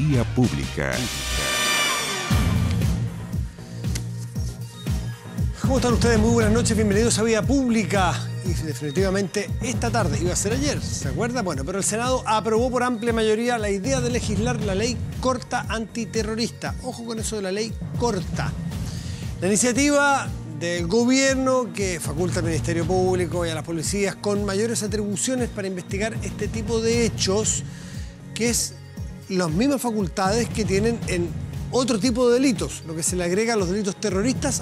Vía Pública. ¿Cómo están ustedes? Muy buenas noches, bienvenidos a Vía Pública. Y definitivamente esta tarde, iba a ser ayer, ¿se acuerda? Bueno, pero el Senado aprobó por amplia mayoría la idea de legislar la ley corta antiterrorista. Ojo con eso de la ley corta. La iniciativa del gobierno que faculta al Ministerio Público y a las policías con mayores atribuciones para investigar este tipo de hechos, que es las mismas facultades que tienen en otro tipo de delitos, lo que se le agrega a los delitos terroristas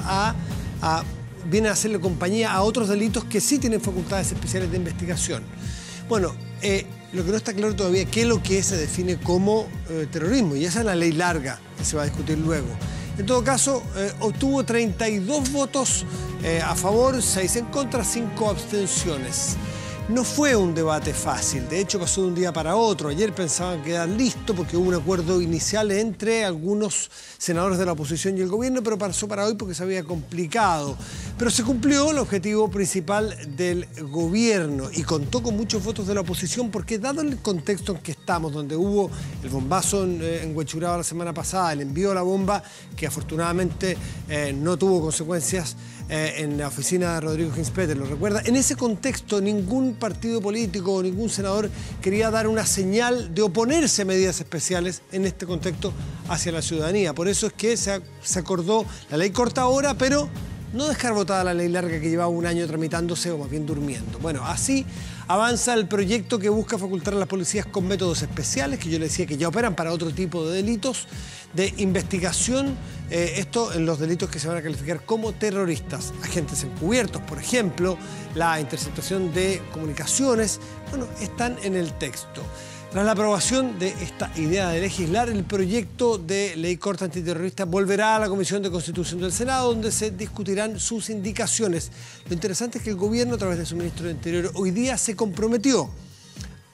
viene a hacerle compañía a otros delitos que sí tienen facultades especiales de investigación. Bueno, lo que no está claro todavía es qué es lo que se define como terrorismo, y esa es la ley larga que se va a discutir luego. En todo caso, obtuvo 32 votos a favor, 6 en contra, 5 abstenciones. No fue un debate fácil, de hecho pasó de un día para otro. Ayer pensaban quedar listo porque hubo un acuerdo inicial entre algunos senadores de la oposición y el gobierno, pero pasó para hoy porque se había complicado. Pero se cumplió el objetivo principal del gobierno y contó con muchos votos de la oposición porque, dado el contexto en que estamos, donde hubo el bombazo en Huechuraba la semana pasada, el envío de la bomba, que afortunadamente no tuvo consecuencias en la oficina de Rodrigo Ginspeter, ¿lo recuerda? En ese contexto, ningún partido político o ningún senador quería dar una señal de oponerse a medidas especiales en este contexto hacia la ciudadanía. Por eso es que se acordó la ley corta ahora, pero no dejar votada la ley larga que llevaba un año tramitándose, o más bien durmiendo. Bueno, así avanza el proyecto que busca facultar a las policías con métodos especiales, que yo le decía que ya operan para otro tipo de delitos, de investigación, esto en los delitos que se van a calificar como terroristas. Agentes encubiertos, por ejemplo, la interceptación de comunicaciones, bueno, están en el texto. Tras la aprobación de esta idea de legislar, el proyecto de ley corta antiterrorista volverá a la Comisión de Constitución del Senado, donde se discutirán sus indicaciones. Lo interesante es que el gobierno, a través de su ministro del Interior, hoy día se comprometió,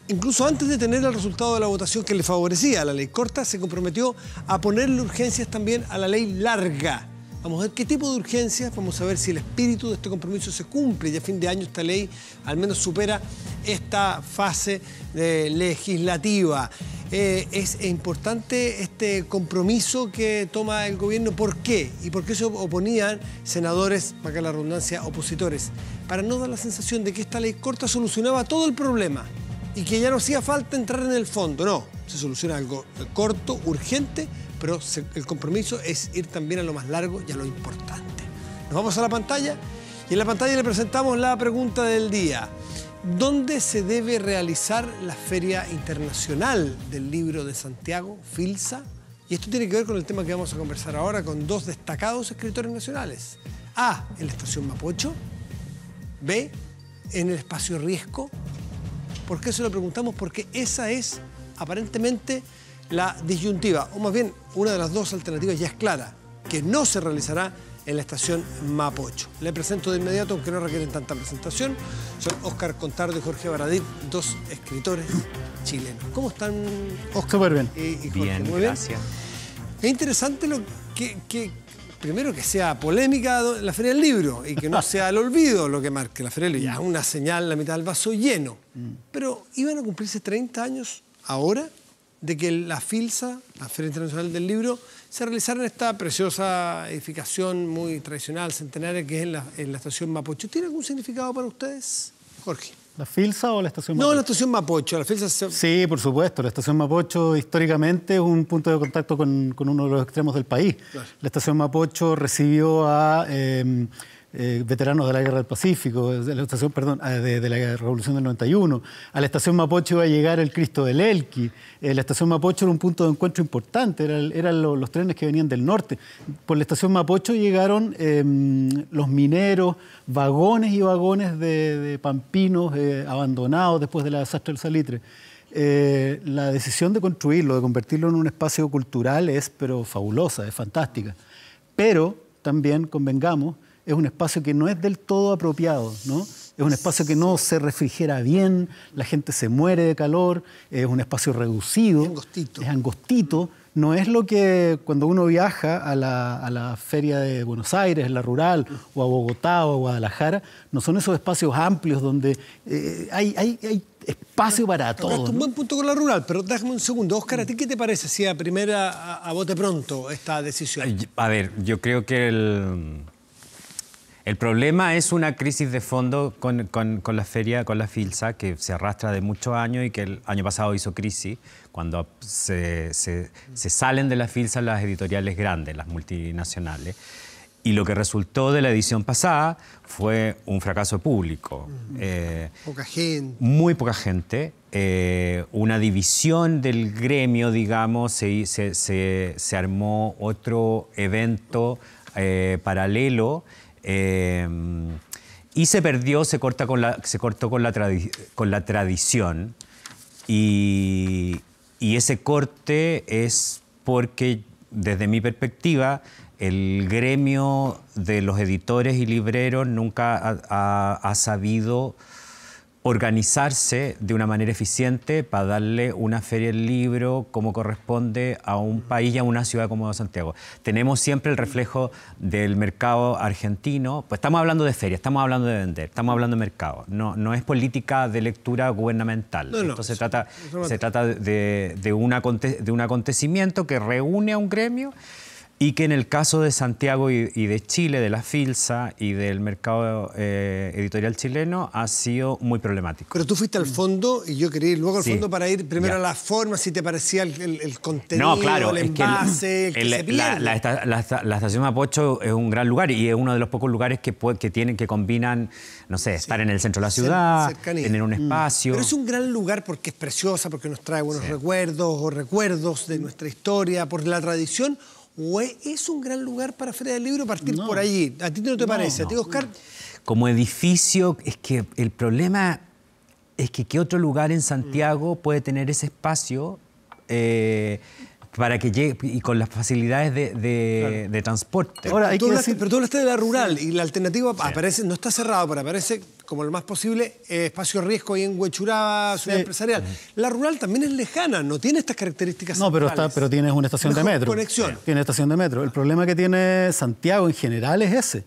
incluso antes de tener el resultado de la votación que le favorecía a la ley corta, se comprometió a ponerle urgencias también a la ley larga. Vamos a ver qué tipo de urgencias, vamos a ver si el espíritu de este compromiso se cumple y a fin de año esta ley al menos supera esta fase legislativa. Es importante este compromiso que toma el gobierno. ¿Por qué? ¿Y por qué se oponían senadores, para que la redundancia, opositores? Para no dar la sensación de que esta ley corta solucionaba todo el problema y que ya no hacía falta entrar en el fondo. No, se soluciona algo corto, urgente, pero el compromiso es ir también a lo más largo y a lo importante. Nos vamos a la pantalla y en la pantalla le presentamos la pregunta del día. ¿Dónde se debe realizar la Feria Internacional del Libro de Santiago, FILSA? Y esto tiene que ver con el tema que vamos a conversar ahora con dos destacados escritores nacionales. A, en la Estación Mapocho. B, en el Espacio Riesco. ¿Por qué se lo preguntamos? Porque esa es aparentemente la disyuntiva, o más bien una de las dos alternativas ya es clara, que no se realizará en la Estación Mapocho. Le presento de inmediato, aunque no requieren tanta presentación, son Óscar Contardo y Jorge Baradit, dos escritores chilenos. ¿Cómo están, Óscar? Súper bien. Y Jorge? Bien, Muy gracias. Es interesante lo que primero que sea polémica la Feria del Libro y que no sea el olvido lo que marque la Feria del Libro. Ya una señal, la mitad del vaso lleno. Pero iban a cumplirse 30 años ahora de que la FILSA, la Feria Internacional del Libro, se realizara en esta preciosa edificación muy tradicional, centenaria, que es en la Estación Mapocho. ¿Tiene algún significado para ustedes, Jorge? ¿La FILSA o la Estación Mapocho? No, la Estación Mapocho. La FILSA Sí, por supuesto. La Estación Mapocho históricamente es un punto de contacto con uno de los extremos del país. Claro. La Estación Mapocho recibió a veteranos de la Guerra del Pacífico, de la Revolución del 91. A la Estación Mapocho iba a llegar el Cristo del Elqui. La Estación Mapocho era un punto de encuentro importante, eran los trenes que venían del norte. Por la Estación Mapocho llegaron los mineros, vagones y vagones de pampinos abandonados después del desastre del Salitre. La decisión de construirlo, de convertirlo en un espacio cultural es fabulosa, es fantástica. Pero también, convengamos, es un espacio que no es del todo apropiado, ¿no? Es un espacio que no se refrigera bien, la gente se muere de calor, es un espacio reducido, es angostito. No es lo que cuando uno viaja a la feria de Buenos Aires, la rural, o a Bogotá o a Guadalajara, no son esos espacios amplios donde hay espacio para todos. Es un buen punto con la rural, pero déjame un segundo. Óscar, ¿a ti qué te parece si a primera, a bote pronto, esta decisión? A ver, yo creo que el problema es una crisis de fondo con la feria, con la FILSA, que se arrastra de muchos años y que el año pasado hizo crisis, cuando se salen de la FILSA las editoriales grandes, las multinacionales. Y lo que resultó de la edición pasada fue un fracaso público. Poca gente. Muy poca gente. Una división del gremio, digamos, se armó otro evento paralelo y se perdió, se cortó con la tradición. Y ese corte es porque, desde mi perspectiva, el gremio de los editores y libreros nunca ha sabido organizarse de una manera eficiente para darle una feria del libro como corresponde a un país y a una ciudad como Santiago. Tenemos siempre el reflejo del mercado argentino. Pues estamos hablando de feria, estamos hablando de vender, estamos hablando de mercado. No es política de lectura gubernamental. Esto se trata de un acontecimiento que reúne a un gremio y que en el caso de Santiago y de Chile, de la FILSA y del mercado editorial chileno, ha sido muy problemático. Pero tú fuiste al fondo y yo quería ir luego al fondo para ir primero a la forma, si te parecía el contenido, no, claro, el envase, el que se pierde. La estación Mapocho es un gran lugar y es uno de los pocos lugares que combinan, no sé, estar en el centro de la ciudad, cercanía. Tener un espacio. Pero es un gran lugar porque es preciosa, porque nos trae buenos recuerdos de nuestra historia, por la tradición. ¿O es un gran lugar para Feria del Libro partir por allí? ¿A ti no te parece? ¿A ti, Óscar? Como edificio, es que el problema es que ¿qué otro lugar en Santiago puede tener ese espacio para que llegue y con las facilidades de transporte? Ahora, pero tú hablaste de la rural y la alternativa aparece, no está cerrado, pero aparece como lo más posible espacio riesgo ahí en Huechuraba, ciudad empresarial. La rural también es lejana, no tiene estas características. No, pero tienes una estación de metro. Conexión. Tiene estación de metro. El problema que tiene Santiago en general es ese.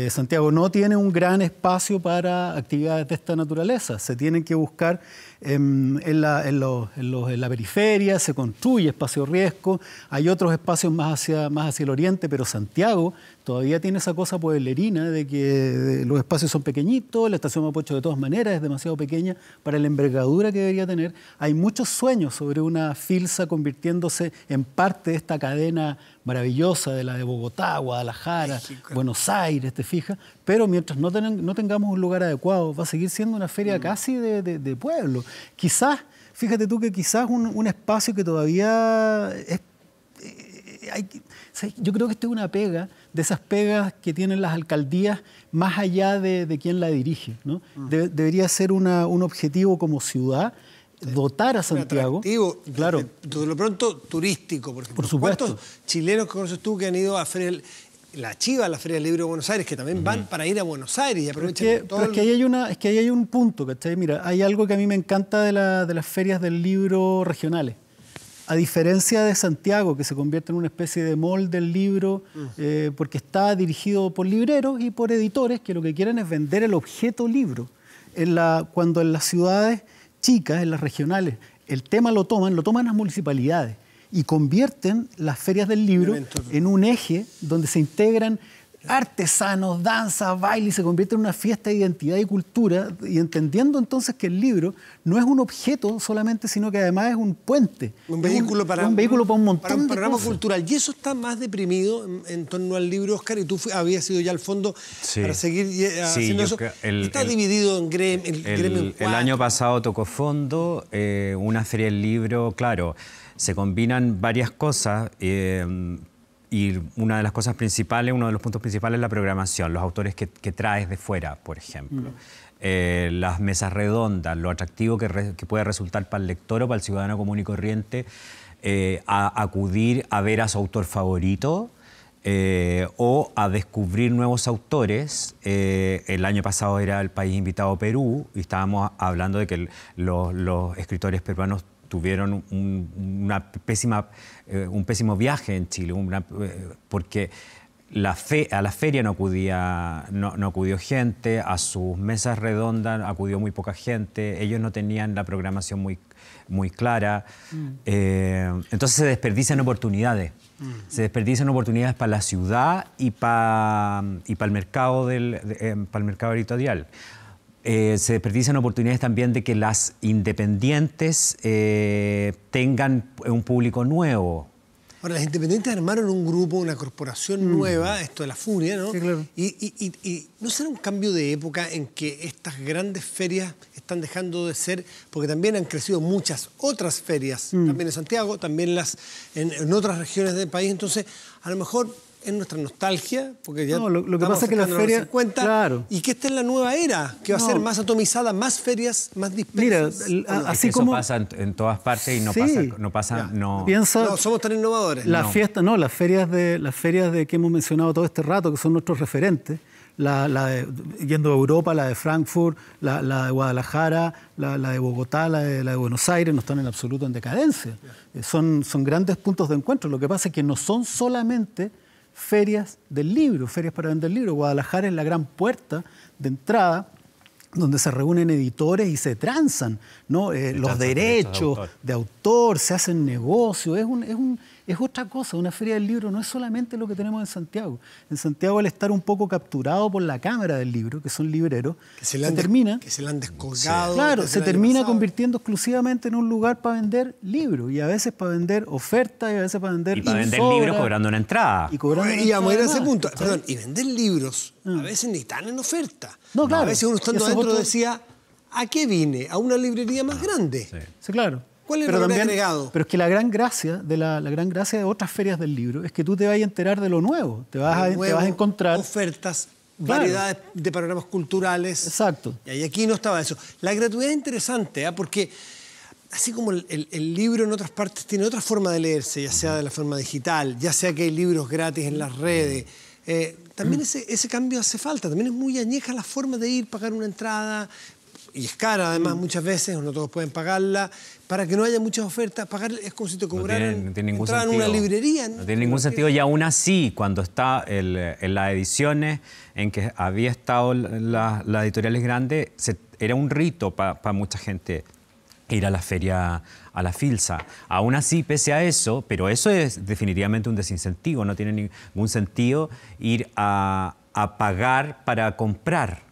Santiago no tiene un gran espacio para actividades de esta naturaleza. Se tienen que buscar en la periferia, se construye espacio riesgo, hay otros espacios más hacia el oriente, pero Santiago todavía tiene esa cosa pueblerina de que los espacios son pequeñitos, la estación Mapocho de todas maneras es demasiado pequeña para la envergadura que debería tener. Hay muchos sueños sobre una FILSA convirtiéndose en parte de esta cadena maravillosa de la de Bogotá, Guadalajara, México, Buenos Aires, ¿te fijas? Pero mientras no tengamos un lugar adecuado, va a seguir siendo una feria casi de pueblo. Quizás, fíjate tú que quizás un espacio que todavía es... yo creo que esto es una pega, de esas pegas que tienen las alcaldías más allá de quién la dirige, ¿no? Debería ser un objetivo como ciudad, dotar a Santiago. Atractivo, claro. De lo pronto turístico, por ejemplo. Por supuesto. ¿Cuántos chilenos que conoces tú que han ido a la Chiva, a la Feria del Libro de Buenos Aires, que también van para ir a Buenos Aires y aprovechan todo? Pero es que ahí hay un punto, ¿cachai? Mira, hay algo que a mí me encanta de las ferias del libro regionales. A diferencia de Santiago, que se convierte en una especie de mall del libro, porque está dirigido por libreros y por editores que lo que quieren es vender el objeto libro. Cuando en las ciudades chicas, en las regionales, el tema lo toman las municipalidades y convierten las ferias del libro en un eje donde se integran artesanos, danza, baile, y se convierte en una fiesta de identidad y cultura, y entendiendo entonces que el libro no es un objeto solamente, sino que además es un puente. Un vehículo para un montón para un de programa cosas. Cultural. Y eso está más deprimido en torno al libro, Óscar, y tú habías ido ya al fondo para seguir haciendo eso. Está dividido en gremio. El año pasado tocó fondo, una feria del libro, claro, se combinan varias cosas. Y una de las cosas principales, uno de los puntos principales es la programación, los autores que traes de fuera, por ejemplo. Las mesas redondas, lo atractivo que puede resultar para el lector o para el ciudadano común y corriente a acudir a ver a su autor favorito o a descubrir nuevos autores. El año pasado era el país invitado Perú y estábamos hablando de que los escritores peruanos tuvieron un pésimo viaje en Chile, porque a la feria no acudió gente, a sus mesas redondas acudió muy poca gente, ellos no tenían la programación muy clara. Entonces se desperdician oportunidades. Se desperdician oportunidades para la ciudad y para el mercado, para el mercado editorial. Se desperdician oportunidades también de que las independientes tengan un público nuevo. Ahora, las independientes armaron un grupo, una corporación nueva, esto de la Furia, ¿no? Sí, claro. Y ¿no será un cambio de época en que estas grandes ferias están dejando de ser, porque también han crecido muchas otras ferias, también en Santiago, también en otras regiones del país, entonces a lo mejor es nuestra nostalgia, porque ya lo que pasa es que las ferias, 50, claro, y que esta es la nueva era, que va a ser más atomizada, más ferias, más dispersas. Mira, así eso como pasa en todas partes y no pasa. Piensa, no somos tan innovadores. Las ferias de que hemos mencionado todo este rato, que son nuestros referentes, yendo a Europa, la de Frankfurt, la de Guadalajara, la de Bogotá, la de Buenos Aires, no están en absoluto en decadencia. Son grandes puntos de encuentro. Lo que pasa es que no son solamente ferias del libro, ferias para vender libros. Guadalajara es la gran puerta de entrada donde se reúnen editores y se transan, ¿no? Los derechos de autor, se hacen negocios, es otra cosa. Una feria del libro no es solamente lo que tenemos en Santiago. En Santiago, al estar un poco capturado por la cámara del libro, que son libreros, que se la han descolgado. Claro, se termina convirtiendo exclusivamente en un lugar para vender libros, y a veces para vender ofertas, y a veces para vender libros cobrando una entrada. Y vamos a ir a ese punto. Perdón, y vender libros a veces ni están en oferta. No, claro. A veces uno estando adentro decía, ¿a qué vine? ¿A una librería más grande? Sí, claro. ¿Cuál es el valor agregado? Pero es que la gran gracia de otras ferias del libro es que tú te vas a enterar de lo nuevo. Te vas a encontrar ofertas, variedades de panoramas culturales. Exacto. Y aquí no estaba eso. La gratuidad es interesante, porque así como el libro en otras partes tiene otra forma de leerse, ya sea de la forma digital, ya sea que hay libros gratis en las redes, también ese cambio hace falta. También es muy añeja la forma de ir, pagar una entrada, y es cara además muchas veces, no todos pueden pagarla, para que no haya muchas ofertas. Pagar es como si te cobraran no tiene ningún entrar sentido. en una librería. No tiene ningún sentido, y aún así, cuando está en las ediciones en que había estado las editoriales grandes, era un rito para mucha gente ir a la feria, a la Filsa. Aún así, pese a eso, pero eso es definitivamente un desincentivo, no tiene ningún sentido ir a pagar para comprar.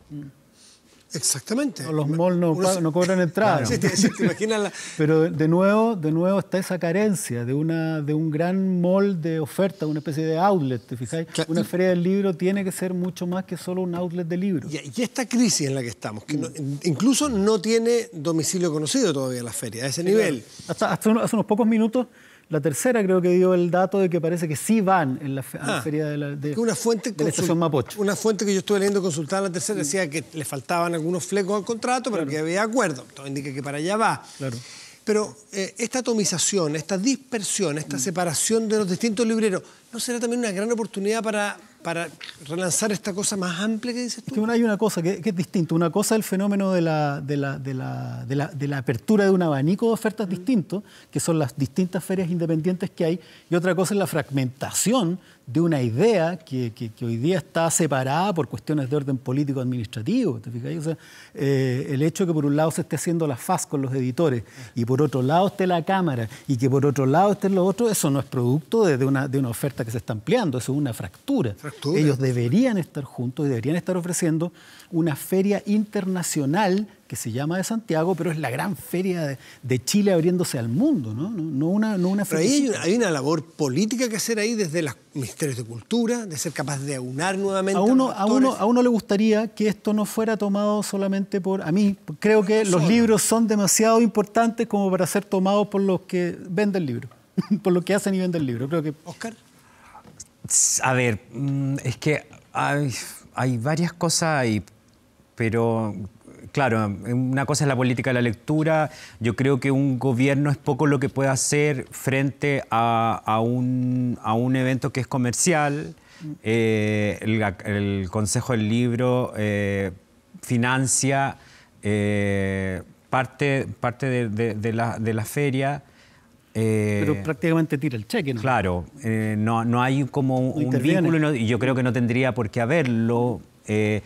Exactamente. Los malls no cobran entrada. Claro. Sí, te imaginas Pero de nuevo está esa carencia de un gran mall de oferta, una especie de outlet, ¿te fijáis? Claro. Una feria del libro tiene que ser mucho más que solo un outlet de libros. Y esta crisis en la que estamos, que incluso no tiene domicilio conocido todavía la feria, a ese nivel. Hace unos pocos minutos, la tercera creo que dio el dato de que parece que sí van en la feria de la estación Mapocho. Una fuente que yo estuve leyendo, consultada en la tercera, decía que le faltaban algunos flecos al contrato, pero que había acuerdo. Todo indica que para allá va. Claro. Pero esta atomización, esta dispersión, esta separación de los distintos libreros, ¿no será también una gran oportunidad para relanzar esta cosa más amplia que dices tú? Es que hay una cosa que es distinta. Una cosa es el fenómeno de la apertura de un abanico de ofertas distintos, que son las distintas ferias independientes que hay, y otra cosa es la fragmentación de una idea que hoy día está separada por cuestiones de orden político-administrativo. ¿Te fijas? O sea, el hecho de que por un lado se esté haciendo la FAS con los editores y por otro lado esté la Cámara y que por otro lado estén los otros, eso no es producto de una oferta que se está ampliando, eso es una fractura. Ellos deberían estar juntos y deberían estar ofreciendo una feria internacional que se llama de Santiago, pero es la gran feria de Chile abriéndose al mundo, ¿no? No una feria. Pero hay una labor política que hacer ahí desde los ministerios de cultura, de ser capaz de aunar nuevamente a uno le gustaría que esto no fuera tomado solamente por... A mí creo que los libros son demasiado importantes como para ser tomados por los que venden libros, por los que hacen y venden libros. Creo que... Oscar. A ver, es que hay varias cosas ahí, pero claro, una cosa es la política de la lectura. Yo creo que un gobierno es poco lo que puede hacer frente a un evento que es comercial. El Consejo del Libro financia parte de la feria. Pero prácticamente tira el cheque, ¿no? Claro, no hay como un vínculo y yo creo que no tendría por qué haberlo. Yo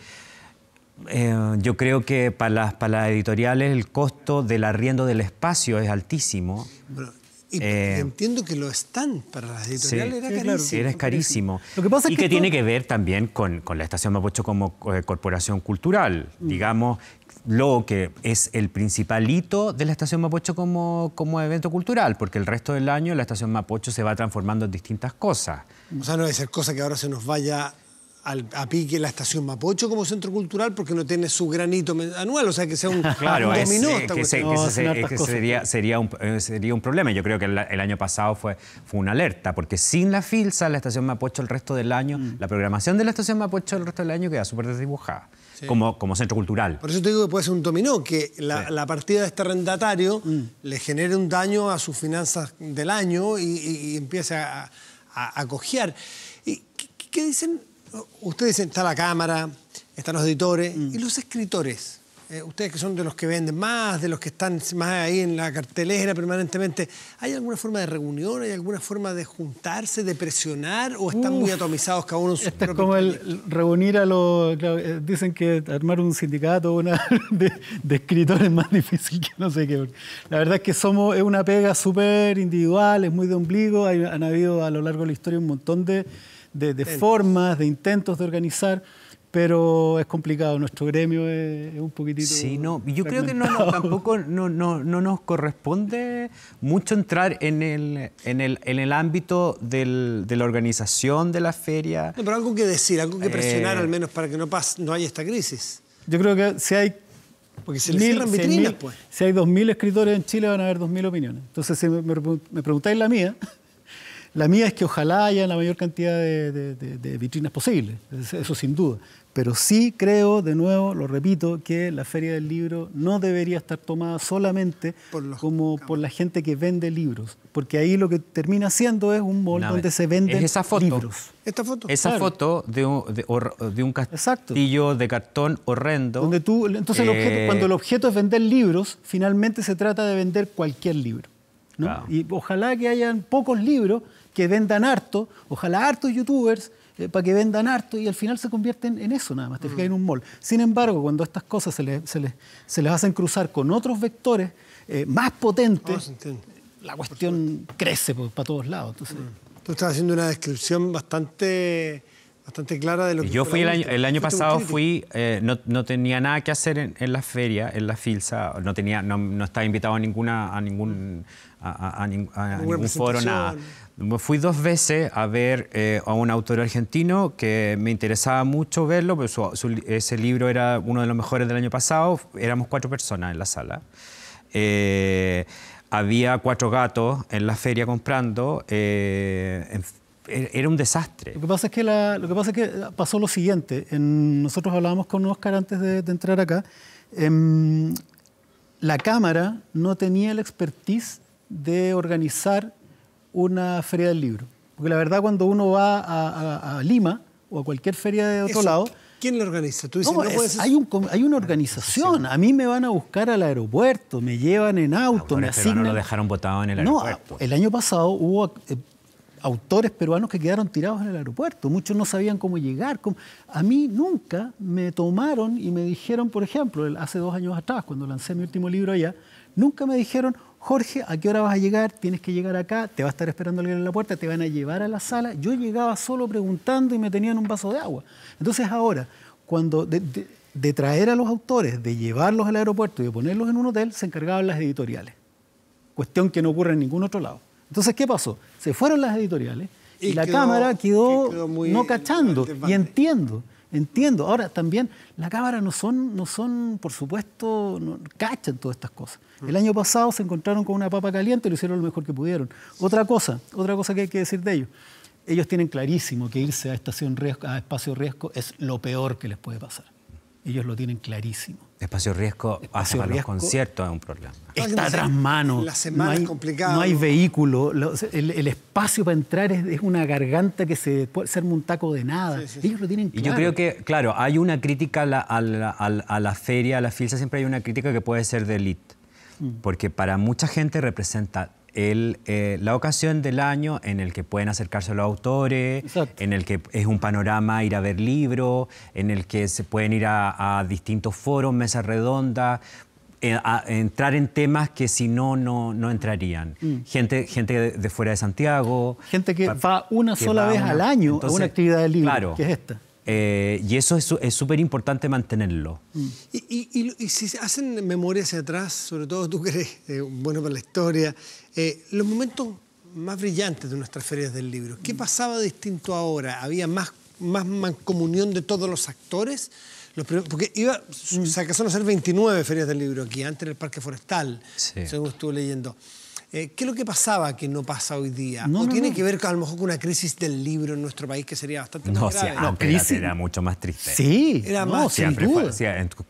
creo que para las editoriales el costo del arriendo del espacio es altísimo. Bueno, y entiendo que lo están para las editoriales, sí, era carísimo. Claro, era carísimo. Lo que pasa es que tiene que ver también con la Estación Mapocho como corporación cultural. Digamos, lo que es el principal hito de la Estación Mapocho como evento cultural, porque el resto del año la Estación Mapocho se va transformando en distintas cosas. O sea, no debe ser cosa que ahora se nos vaya a pique la Estación Mapocho como centro cultural porque no tiene su granito anual, o sea, que sea un, claro, un dominó. Sería un problema. Yo creo que el año pasado fue una alerta, porque sin la FILSA, la Estación Mapocho el resto del año, la programación de la Estación Mapocho el resto del año queda súper desdibujada, como centro cultural. Por eso te digo que puede ser un dominó, que la partida de este arrendatario le genere un daño a sus finanzas del año y empiece a cojear. ¿Y qué dicen? Ustedes dicen, está la cámara, están los editores y los escritores. Ustedes que son de los que venden más, de los que están más ahí en la cartelera permanentemente, ¿hay alguna forma de reunión? ¿Hay alguna forma de juntarse, de presionar? ¿O están muy atomizados cada uno en su propio es como el reunir a los... Dicen que armar un sindicato de escritores es más difícil que no sé qué. La verdad es que es una pega súper individual, es muy de ombligo. Han habido a lo largo de la historia un montón de formas, de intentos de organizar, pero es complicado. Nuestro gremio es un poquitito... Sí, no, yo creo que tampoco nos corresponde mucho entrar en el ámbito de la organización de la feria. No, pero algo que decir, algo que presionar al menos para que no haya esta crisis. Yo creo que si hay... Porque se le cierran vitrinas, pues. Si hay 2.000 escritores en Chile, van a haber 2.000 opiniones. Entonces, si me preguntáis la mía... La mía es que ojalá haya la mayor cantidad de vitrinas posible, eso sin duda. Pero sí creo, de nuevo, lo repito, que la Feria del Libro no debería estar tomada solamente por la gente que vende libros. Porque ahí lo que termina siendo es un mall donde se venden libros. ¿Esta foto? Esa foto de un castillo de cartón horrendo. Donde entonces cuando el objeto es vender libros, finalmente se trata de vender cualquier libro, ¿no? Claro. Y ojalá que hayan pocos libros que vendan harto, ojalá hartos youtubers para que vendan harto y al final se convierten en eso nada más, te fijas, en un mall. Sin embargo, cuando estas cosas se les hacen cruzar con otros vectores más potentes, la cuestión crece para todos lados. Entonces, Tú estás haciendo una descripción bastante clara de lo que... Yo fui el año pasado, no tenía nada que hacer en la feria, en la FILSA, no estaba invitado a ningún foro, nada. Me fui 2 veces a ver a un autor argentino que me interesaba mucho verlo, pero ese libro era uno de los mejores del año pasado. Éramos 4 personas en la sala. Había 4 gatos en la feria comprando. Era un desastre. Lo que pasa es que pasó lo siguiente. Nosotros hablábamos con Oscar antes de entrar acá. La Cámara no tenía el expertise de organizar una feria del libro. Porque la verdad, cuando uno va a Lima o a cualquier feria de otro lado... ¿Quién lo organiza? ¿Tú dices, hay una organización. A mí me van a buscar al aeropuerto, me llevan en auto, me asignan... No lo dejaron botado en el aeropuerto. El año pasado hubo autores peruanos que quedaron tirados en el aeropuerto. Muchos no sabían cómo llegar. A mí nunca me tomaron y me dijeron, por ejemplo, hace 2 años atrás, cuando lancé mi último libro allá, nunca me dijeron, Jorge, ¿a qué hora vas a llegar? Tienes que llegar acá, te va a estar esperando alguien en la puerta, te van a llevar a la sala. Yo llegaba solo preguntando y me tenían un vaso de agua. Entonces ahora, cuando de traer a los autores, de llevarlos al aeropuerto y de ponerlos en un hotel, se encargaban las editoriales. Cuestión que no ocurre en ningún otro lado. Entonces, ¿qué pasó? Se fueron las editoriales y la Cámara quedó no cachando. Y entiendo. Ahora, también, la Cámara no son, por supuesto, no cachan todas estas cosas. El año pasado se encontraron con una papa caliente y lo hicieron lo mejor que pudieron. Otra cosa que hay que decir de ellos. Ellos tienen clarísimo que irse a espacio riesgo es lo peor que les puede pasar. Ellos lo tienen clarísimo. Espacio riesgo hasta para los conciertos es un problema. Está tras mano. La semana es complicada. No hay vehículo. El espacio para entrar es una garganta que se puede ser un taco de nada. Ellos lo tienen claro. Y yo creo que, claro, hay una crítica a la feria, a la FILSA, siempre hay una crítica que puede ser de élite. Porque para mucha gente representa la ocasión del año en el que pueden acercarse a los autores, Exacto. en el que es un panorama ir a ver libros, en el que se pueden ir a distintos foros, mesas redondas, a entrar en temas que si no entrarían. Gente de fuera de Santiago. Gente que va una sola vez al año a una actividad de libro, claro, que es esta. Y eso es súper importante mantenerlo. Y si se hacen memoria hacia atrás, sobre todo tú que eres bueno para la historia, los momentos más brillantes de nuestras ferias del libro, ¿qué pasaba distinto ahora? ¿Había más mancomunión de todos los actores? Porque se alcanzaron a hacer 29 ferias del libro aquí, antes en el Parque Forestal, Sí. según estuve leyendo. ¿Qué es lo que pasaba que no pasa hoy día? No, ¿O no, tiene no. que ver con, a lo mejor con una crisis del libro en nuestro país que sería bastante No, más sí, grave? antes crisis. era mucho más triste. Sí, Era no, más, sin Siempre duda. fue. Sí,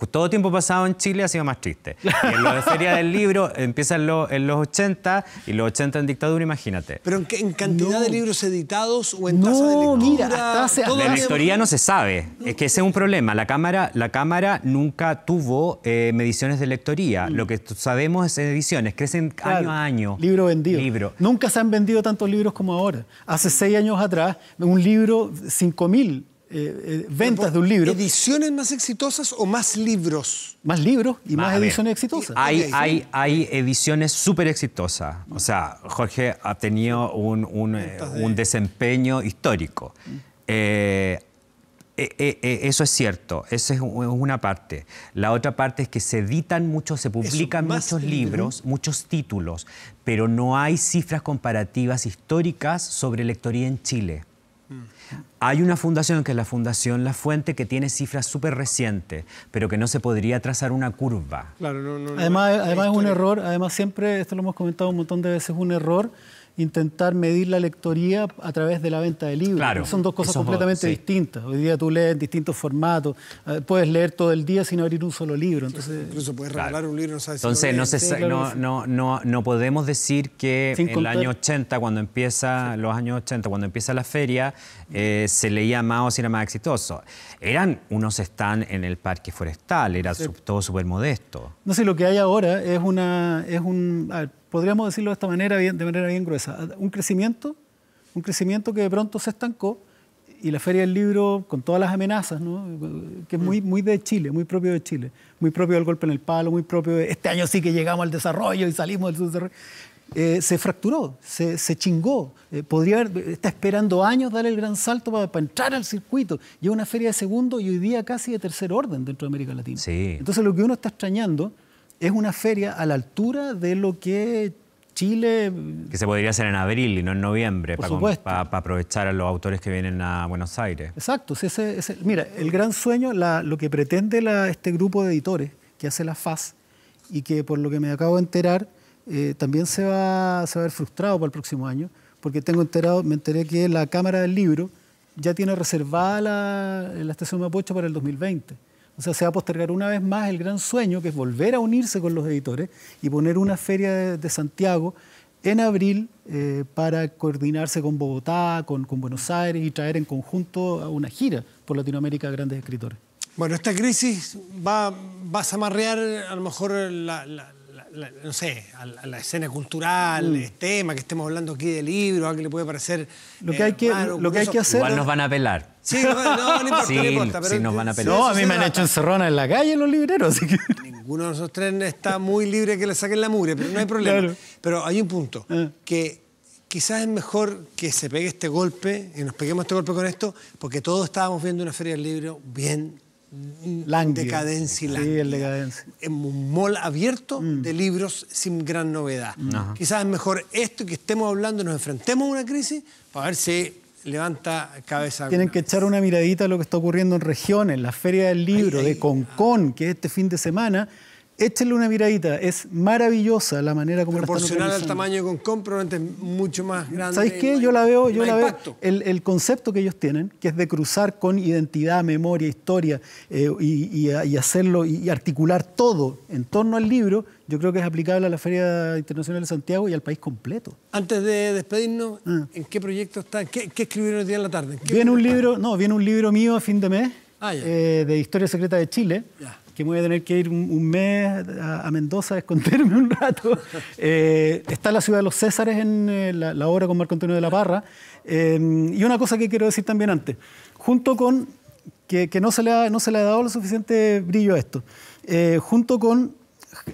todo tiempo pasado en Chile ha sido más triste. Y en lo de Feria del Libro empieza en los 80 y los 80 en dictadura, imagínate. ¿Pero en cantidad No. de libros editados o en No, tasa de lectura? mira, hasta hace- Todo La hasta el tiempo. lectoría no se sabe. Es que ese es un problema. La Cámara nunca tuvo mediciones de lectoría. Lo que sabemos es ediciones. Crecen Claro, año a año. Libro vendido. Nunca se han vendido tantos libros como ahora. Hace 6 años atrás, un libro, 5.000 ventas de un libro, ¿Ediciones más exitosas o más libros? más libros y más A ver, ediciones exitosas. Hay ediciones súper exitosas. O sea, Jorge ha tenido un desempeño histórico. Eso es cierto, esa es una parte. La otra parte es que se editan muchos, se publican más muchos libros, muchos títulos, pero no hay cifras comparativas históricas sobre lectoría en Chile. Hay una fundación, que es la Fundación La Fuente, que tiene cifras súper recientes, pero que no se podría trazar una curva. Claro, no. Además es un historia. error, además siempre, esto lo hemos comentado un montón de veces, es un error intentar medir la lectoría a través de la venta de libros. Claro, Son dos cosas eso es completamente sí. distintas. Hoy día tú lees en distintos formatos, puedes leer todo el día sin abrir un solo libro. Entonces, Incluso puedes regalar un libro, no sabes Entonces, si lo no, lees. se, claro, no podemos decir que Sin en el contar- año 80, cuando empieza, los años 80, cuando empieza la feria, se leía más o si era más exitoso. Eran unos stands en el Parque Forestal, era todo súper modesto. no sé, lo que hay ahora es podríamos decirlo de esta manera, de manera bien gruesa, un crecimiento que de pronto se estancó, y la Feria del Libro, con todas las amenazas, ¿no? Que es muy de Chile, muy propio de Chile, muy propio del golpe en el palo, muy propio de este año sí que llegamos al desarrollo y salimos del subdesarrollo. Se fracturó, se chingó. Está esperando años dar el gran salto para entrar al circuito. Y es una feria de segundo y hoy día casi de tercer orden dentro de América Latina. Sí. Entonces lo que uno está extrañando es una feria a la altura de lo que Chile... Que se podría hacer en abril y no en noviembre, Por para supuesto. aprovechar a los autores que vienen a Buenos Aires. Exacto. Mira, el gran sueño, lo que pretende este grupo de editores que hace la FAS y que por lo que me acabo de enterar también se va a ver frustrado para el próximo año, porque me enteré que la Cámara del Libro ya tiene reservada la Estación Mapocho para el 2020. O sea, se va a postergar una vez más el gran sueño, que es volver a unirse con los editores y poner una feria de Santiago en abril para coordinarse con Bogotá, con Buenos Aires y traer en conjunto a una gira por Latinoamérica a grandes escritores. Bueno, esta crisis va a zamarrear a lo mejor no sé, a la escena cultural, el tema que estemos hablando aquí de libros, a que le puede parecer Lo que hay que curioso. hacer... Igual nos van a apelar. Sí, no importa, Sí, no importa. sí, nos van a pelar. No, a mí me han hecho encerrona en la calle los libreros, así que... Ninguno de nosotros tres está muy libre que le saquen la mugre, pero no hay problema. Claro. Pero hay un punto, que quizás es mejor que se pegue este golpe, y nos peguemos este golpe con esto, porque todos estábamos viendo una feria del libro bien Lánguida. decadencia y Sí, lánguida. el decadencia. En un mall abierto de libros sin gran novedad. Quizás es mejor esto, que estemos hablando, nos enfrentemos a una crisis para ver si levanta cabeza. Tienen que echar una miradita a lo que está ocurriendo en regiones. La Feria del Libro de Concón, que es este fin de semana, échenle una miradita. Es maravillosa la manera como la están Proporcional al organizando. tamaño de Concón, probablemente es mucho más grande. ¿Sabéis qué? Yo la veo, más impacto. el concepto que ellos tienen, que es de cruzar con identidad, memoria, historia, y hacerlo y articular todo en torno al libro, yo creo que es aplicable a la Feria Internacional de Santiago y al país completo. Antes de despedirnos, ¿en qué proyecto está? ¿Qué escribieron hoy día en la tarde? Viene un libro mío a fin de mes, Ah, ya. de Historia Secreta de Chile, Ya. que me voy a tener que ir un mes a Mendoza a esconderme un rato. Está La ciudad de los Césares en la obra con Marco Antonio de la Parra. Y una cosa que quiero decir también antes, junto con, que no se le ha dado lo suficiente brillo a esto, junto con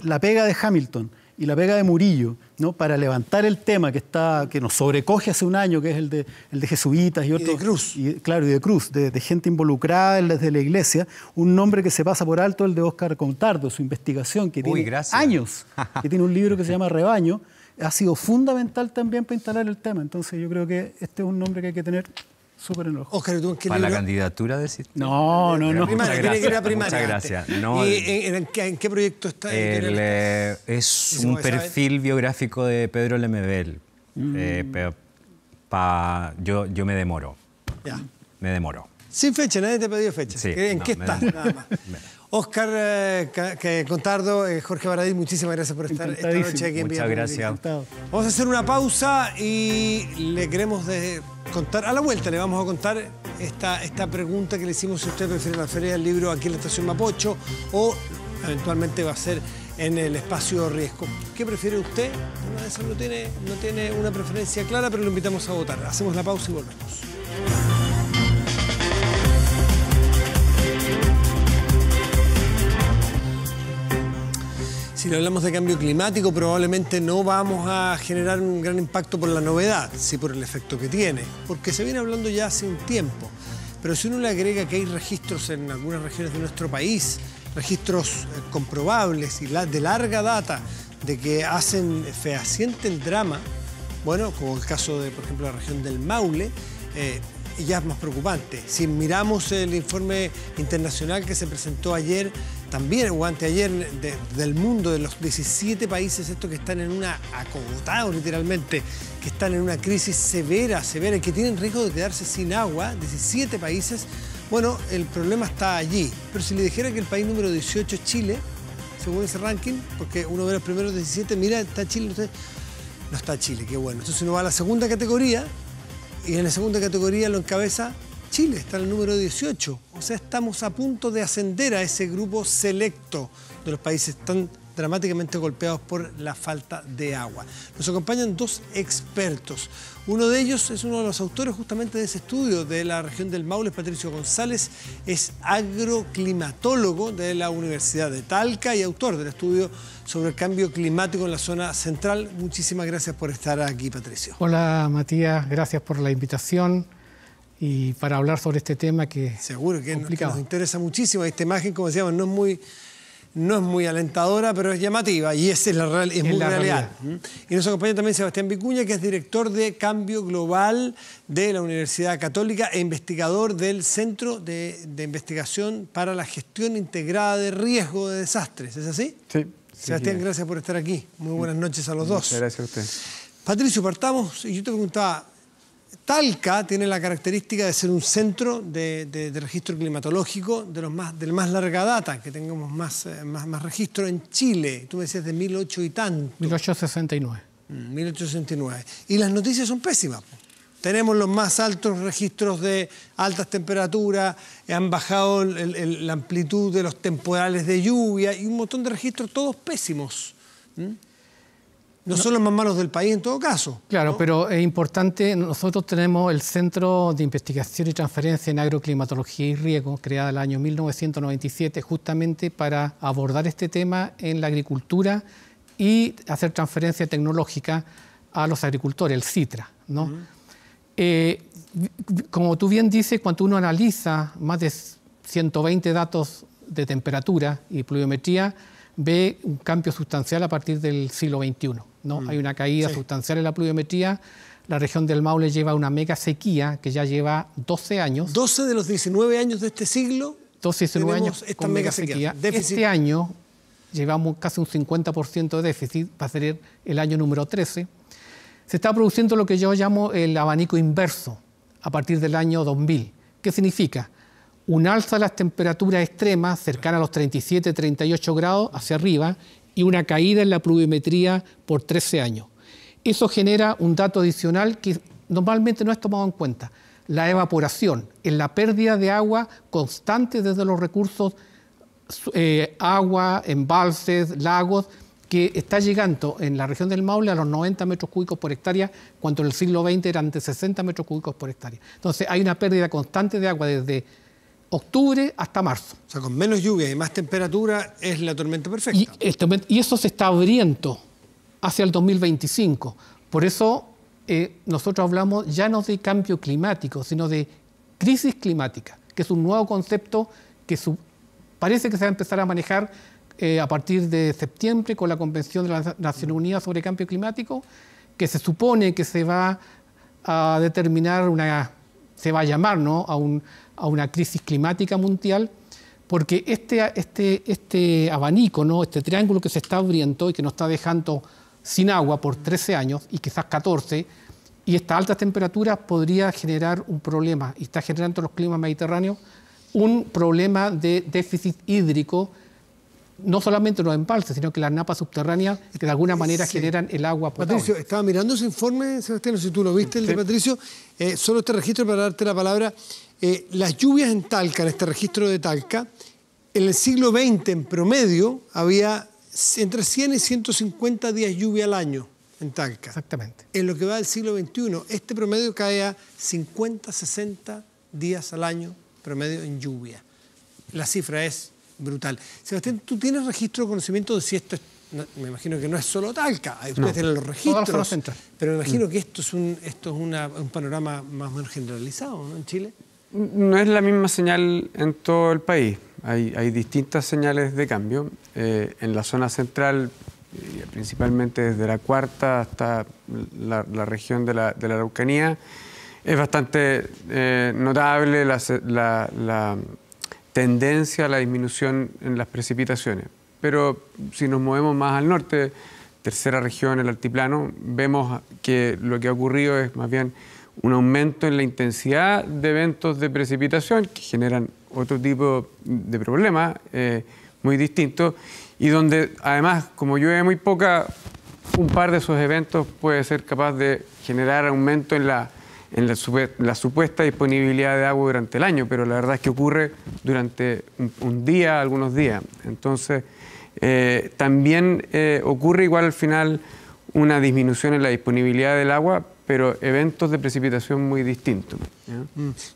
la pega de Hamilton y la pega de Murillo, ¿no? Para levantar el tema que nos sobrecoge hace un año, que es el de jesuitas y otros. Y de Cruz. Claro, y de Cruz, de gente involucrada desde la iglesia. Un nombre que se pasa por alto, el de Óscar Contardo, su investigación, que tiene años, que tiene un libro que se llama Rebaño, ha sido fundamental también para instalar el tema. Entonces yo creo que este es un nombre que hay que tener súper en ojo. Óscar, ¿tú en qué ¿Para libro? la candidatura decís? No. Muchas gracias. Muchas Gracias. No, ¿Y en qué proyecto está? Es un perfil biográfico de Pedro Lemebel. Yo me demoro. Ya. Me demoro. Sin fecha, nadie te ha pedido fecha. Sí, ¿En no, qué me estás? demoro. Nada más. Óscar Contardo, Jorge Baradit, muchísimas gracias por estar esta noche aquí en Muchas Vía gracias. Pública. Vamos a hacer una pausa y le queremos contar, a la vuelta le vamos a contar esta pregunta que le hicimos: si usted prefiere la Feria del Libro aquí en la Estación Mapocho o eventualmente va a ser en el espacio Riesgo. ¿Qué prefiere usted? Una de esas no tiene una preferencia clara, pero lo invitamos a votar. Hacemos la pausa y volvemos. Si le hablamos de cambio climático, probablemente no vamos a generar un gran impacto por la novedad, sí por el efecto que tiene, porque se viene hablando ya hace un tiempo. Pero si uno le agrega que hay registros en algunas regiones de nuestro país, registros comprobables y de larga data, de que hacen fehaciente el drama, bueno, como el caso de, por ejemplo, la región del Maule, ya es más preocupante. Si miramos el informe internacional que se presentó ayer, también o anteayer, del mundo, de los 17 países estos que están acogotados literalmente, que están en una crisis severa, y que tienen riesgo de quedarse sin agua, 17 países, bueno, el problema está allí. Pero si le dijera que el país número 18 es Chile, según ese ranking, porque uno ve los primeros 17, mira, está Chile, no está Chile, qué bueno. Entonces uno va a la segunda categoría, y en la segunda categoría lo encabeza Chile, está en el número 18. O sea, estamos a punto de ascender a ese grupo selecto de los países tan dramáticamente golpeados por la falta de agua. Nos acompañan dos expertos. Uno de ellos es uno de los autores justamente de ese estudio de la región del Maule, Patricio González, es agroclimatólogo de la Universidad de Talca y autor del estudio sobre el cambio climático en la zona central. Muchísimas gracias por estar aquí, Patricio. Hola, Matías, gracias por la invitación y para hablar sobre este tema que seguro que complicado. Nos interesa muchísimo. Esta imagen, como decíamos, no es muy alentadora, pero es llamativa y es muy real. Y nos acompaña también Sebastián Vicuña, que es director de Cambio Global de la Universidad Católica e investigador del Centro de Investigación para la Gestión Integrada de Riesgo de Desastres. ¿Es así? Sí. Sebastián, gracias por estar aquí. Muy buenas noches a los dos. Muchas gracias a usted. Patricio, partamos y yo te preguntaba, Talca tiene la característica de ser un centro de registro climatológico de más larga data, que tengamos más registro en Chile. Tú me decías de 1800 y tanto. 1869. 1869. Y las noticias son pésimas. Tenemos los más altos registros de altas temperaturas, han bajado la amplitud de los temporales de lluvia y un montón de registros todos pésimos. No son los más malos del país en todo caso. Claro, ¿no? pero es importante, nosotros tenemos el Centro de Investigación y Transferencia en Agroclimatología y Riego, creado en el año 1997, justamente para abordar este tema en la agricultura y hacer transferencia tecnológica a los agricultores, el CITRA, ¿no? Como tú bien dices, cuando uno analiza más de 120 datos de temperatura y pluviometría, ve un cambio sustancial a partir del siglo XXI, ¿no? Hay una caída sustancial en la pluviometría. La región del Maule lleva una mega sequía que ya lleva 12 años. 12 de los 19 años de este siglo 12, 19 años esta con mega sequía. Este año llevamos casi un 50% de déficit, va a ser el año número 13. Se está produciendo lo que yo llamo el abanico inverso a partir del año 2000. ¿Qué significa? Un alza de las temperaturas extremas, cercana a los 37, 38 grados hacia arriba, y una caída en la pluviometría por 13 años. Eso genera un dato adicional que normalmente no es tomado en cuenta. La evaporación, en la pérdida de agua constante desde los recursos agua, embalses, lagos, que está llegando en la región del Maule a los 90 metros cúbicos por hectárea, cuando en el siglo XX eran de 60 metros cúbicos por hectárea. Entonces hay una pérdida constante de agua desde octubre hasta marzo. O sea, con menos lluvia y más temperatura es la tormenta perfecta. Y eso se está abriendo hacia el 2025. Por eso nosotros hablamos ya no de cambio climático, sino de crisis climática, que es un nuevo concepto que parece que se va a empezar a manejar a partir de septiembre con la Convención de las Naciones Unidas sobre Cambio Climático, que se supone que se va a determinar se va a llamar, ¿no?, a una crisis climática mundial, porque este abanico, ¿no?, este triángulo que se está abriendo y que nos está dejando sin agua por 13 años y quizás 14, y estas altas temperaturas podría generar un problema, y está generando los climas mediterráneos, un problema de déficit hídrico, no solamente los embalses, sino que las napas subterráneas que de alguna manera generan el agua potable. Patricio, estaba mirando ese informe, Sebastián, no sé si tú lo viste, el de Patricio. Solo este registro para darte la palabra. Las lluvias en Talca, en este registro de Talca, en el siglo XX en promedio había entre 100 y 150 días lluvia al año en Talca. Exactamente. En lo que va del siglo XXI, este promedio cae a 50, 60 días al año promedio en lluvia. La cifra es brutal. Sebastián, ¿tú tienes registro o conocimiento de si esto es? No, me imagino que no es solo Talca, ustedes tienen los registros, pero me imagino que esto es un panorama más o menos generalizado, ¿no?, en Chile. No es la misma señal en todo el país. Hay distintas señales de cambio. En la zona central, principalmente desde la Cuarta hasta la región de la Araucanía, es bastante notable la tendencia a la disminución en las precipitaciones. Pero si nos movemos más al norte, tercera región, el altiplano, vemos que lo que ha ocurrido es más bien un aumento en la intensidad de eventos de precipitación que generan otro tipo de problemas muy distintos y donde además, como llueve muy poca, un par de esos eventos puede ser capaz de generar aumento en la supuesta disponibilidad de agua durante el año, pero la verdad es que ocurre durante un día, algunos días. Entonces, también ocurre igual al final una disminución en la disponibilidad del agua, pero eventos de precipitación muy distintos.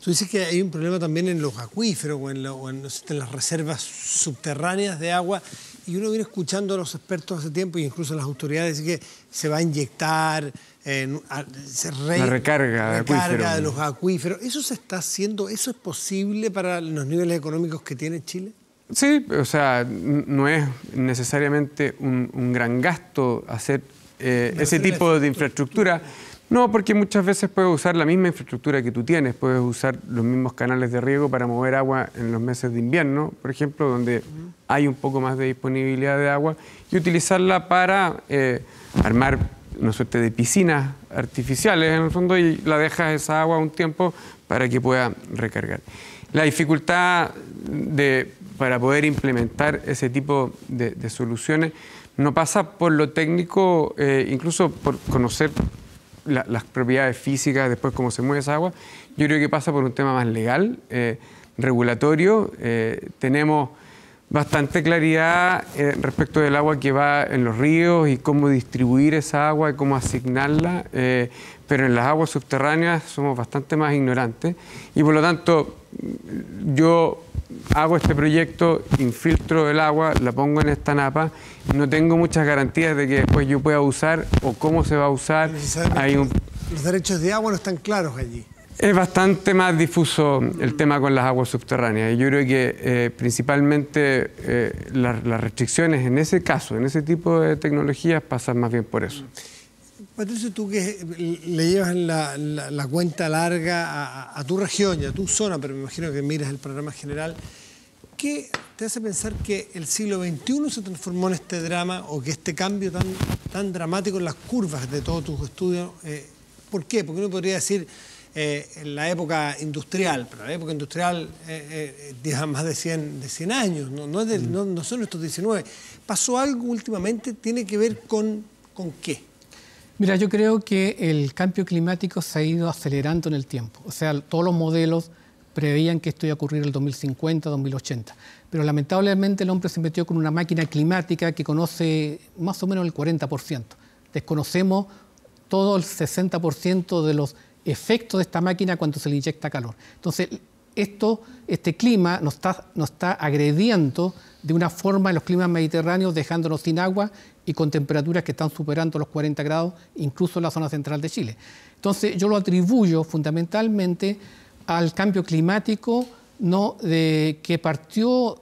Tú dices que hay un problema también en los acuíferos o en las reservas subterráneas de agua, y uno viene escuchando a los expertos hace tiempo, y incluso a las autoridades, que se va a inyectar la recarga de los acuíferos. ¿Eso se está haciendo? ¿Eso es posible para los niveles económicos que tiene Chile? Sí, o sea, no es necesariamente un gran gasto hacer ese tipo de infraestructura. No, porque muchas veces puedes usar la misma infraestructura que tú tienes, puedes usar los mismos canales de riego para mover agua en los meses de invierno, por ejemplo, donde hay un poco más de disponibilidad de agua, y utilizarla para armar una suerte de piscinas artificiales en el fondo, y la dejas esa agua un tiempo para que pueda recargar. La dificultad para poder implementar ese tipo de soluciones no pasa por lo técnico, incluso por conocer las propiedades físicas, después cómo se mueve esa agua. Yo creo que pasa por un tema más legal, regulatorio. Tenemos bastante claridad respecto del agua que va en los ríos y cómo distribuir esa agua y cómo asignarla, pero en las aguas subterráneas somos bastante más ignorantes y por lo tanto yo hago este proyecto, infiltro el agua, la pongo en esta napa, no tengo muchas garantías de que después yo pueda usar o cómo se va a usar. Los derechos de agua no están claros allí. Es bastante más difuso el tema con las aguas subterráneas y yo creo que principalmente las restricciones en ese caso, en ese tipo de tecnologías pasan más bien por eso. Patricio, tú que le llevas la cuenta larga a tu región y a tu zona, pero me imagino que miras el panorama general, ¿qué te hace pensar que el siglo XXI se transformó en este drama o que este cambio tan dramático en las curvas de todos tus estudios? ¿Por qué? Porque uno podría decir en la época industrial, pero la época industrial lleva más de 100 años, no son estos 19. ¿Pasó algo últimamente? ¿Tiene que ver con qué? Mira, yo creo que el cambio climático se ha ido acelerando en el tiempo. O sea, todos los modelos preveían que esto iba a ocurrir en el 2050, 2080. Pero lamentablemente el hombre se metió con una máquina climática que conoce más o menos el 40%. Desconocemos todo el 60% de los efectos de esta máquina cuando se le inyecta calor. Entonces, este clima nos está agrediendo de una forma en los climas mediterráneos, dejándonos sin agua y con temperaturas que están superando los 40 grados, incluso en la zona central de Chile. Entonces, yo lo atribuyo fundamentalmente al cambio climático, ¿no?, que partió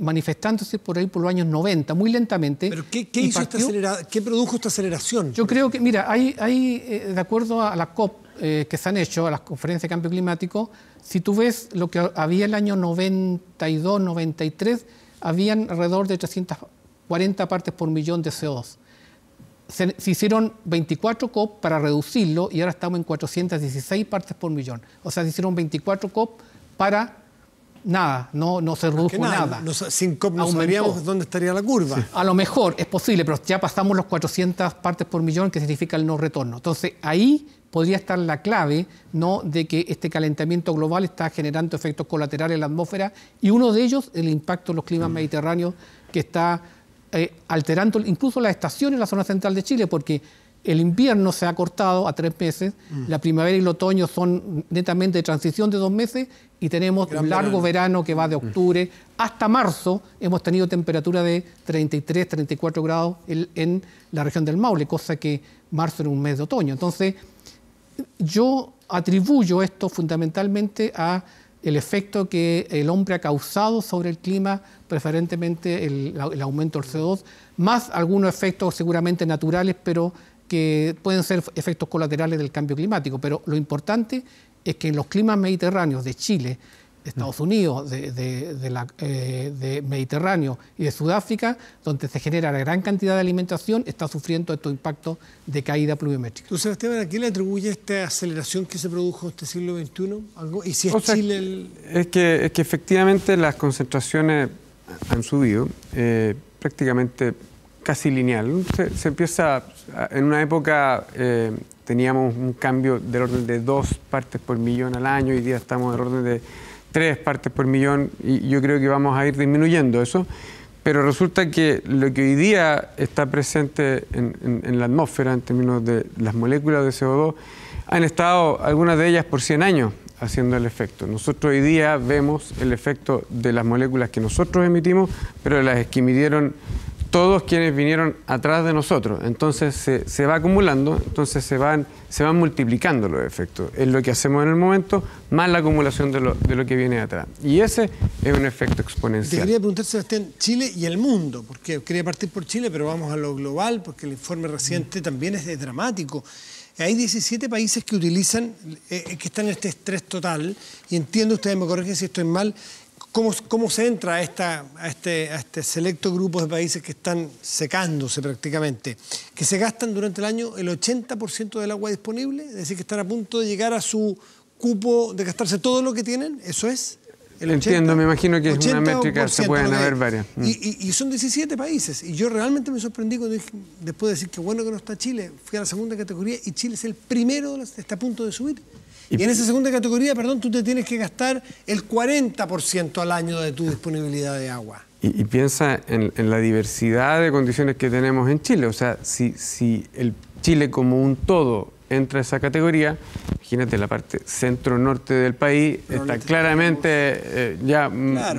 manifestándose por ahí por los años 90, muy lentamente. ¿Pero qué produjo esta aceleración? Yo creo que, mira, de acuerdo a la COP que se han hecho, a las conferencias de cambio climático, si tú ves lo que había el año 92, 93, habían alrededor de 340 partes por millón de CO2. Se hicieron 24 COP para reducirlo y ahora estamos en 416 partes por millón. O sea, se hicieron 24 COP para nada, no se redujo nada. Sin COP no sabríamos dónde estaría la curva. Sí. A lo mejor es posible, pero ya pasamos los 400 partes por millón, que significa el no retorno. Entonces, ahí podría estar la clave, ¿no?, de que este calentamiento global está generando efectos colaterales en la atmósfera, y uno de ellos, el impacto en los climas mediterráneos, que está alterando incluso las estaciones en la zona central de Chile, porque el invierno se ha cortado a 3 meses, la primavera y el otoño son netamente de transición de 2 meses, y tenemos un largo verano que va de octubre hasta marzo. Hemos tenido temperaturas de 33, 34 grados en la región del Maule, cosa que marzo era un mes de otoño. Entonces, yo atribuyo esto fundamentalmente a el efecto que el hombre ha causado sobre el clima, preferentemente el aumento del CO2, más algunos efectos seguramente naturales, pero que pueden ser efectos colaterales del cambio climático. Pero lo importante es que en los climas mediterráneos de Chile, de Estados Unidos, de Mediterráneo y de Sudáfrica, donde se genera la gran cantidad de alimentación, está sufriendo estos impactos de caída pluviométrica. ¿Tú, Sebastián, a qué le atribuye esta aceleración que se produjo en este siglo XXI? ¿Y si es Chile es que efectivamente las concentraciones han subido prácticamente casi lineal. Se empieza, en una época teníamos un cambio del orden de 2 partes por millón al año, hoy día estamos del orden de 3 partes por millón, y yo creo que vamos a ir disminuyendo eso, pero resulta que lo que hoy día está presente en la atmósfera en términos de las moléculas de CO2 han estado algunas de ellas por 100 años haciendo el efecto. Nosotros hoy día vemos el efecto de las moléculas que nosotros emitimos, pero de las que emitieron todos quienes vinieron atrás de nosotros. Entonces se va acumulando, entonces se van multiplicando los efectos. Es lo que hacemos en el momento, más la acumulación de lo que viene atrás. Y ese es un efecto exponencial. Te quería preguntar, Sebastián, Chile y el mundo, porque quería partir por Chile, pero vamos a lo global, porque el informe reciente también es dramático. Hay 17 países que utilizan, que están en este estrés total, y entiendo, ustedes me corrigen si estoy mal, ¿cómo se entra a este selecto grupo de países que están secándose prácticamente? Que se gastan durante el año el 80% del agua disponible, es decir, que están a punto de llegar a su cupo de gastarse todo lo que tienen, ¿eso es? Entiendo, me imagino que es una métrica, se pueden haber varias. Y son 17 países, y yo realmente me sorprendí cuando dije, después de decir que bueno que no está Chile, fui a la segunda categoría y Chile es el primero, está a punto de subir. Y en esa segunda categoría, perdón, tú te tienes que gastar el 40% al año de tu disponibilidad de agua. Y piensa en la diversidad de condiciones que tenemos en Chile. O sea, si el Chile como un todo entra a esa categoría, imagínate la parte centro-norte del país, está claramente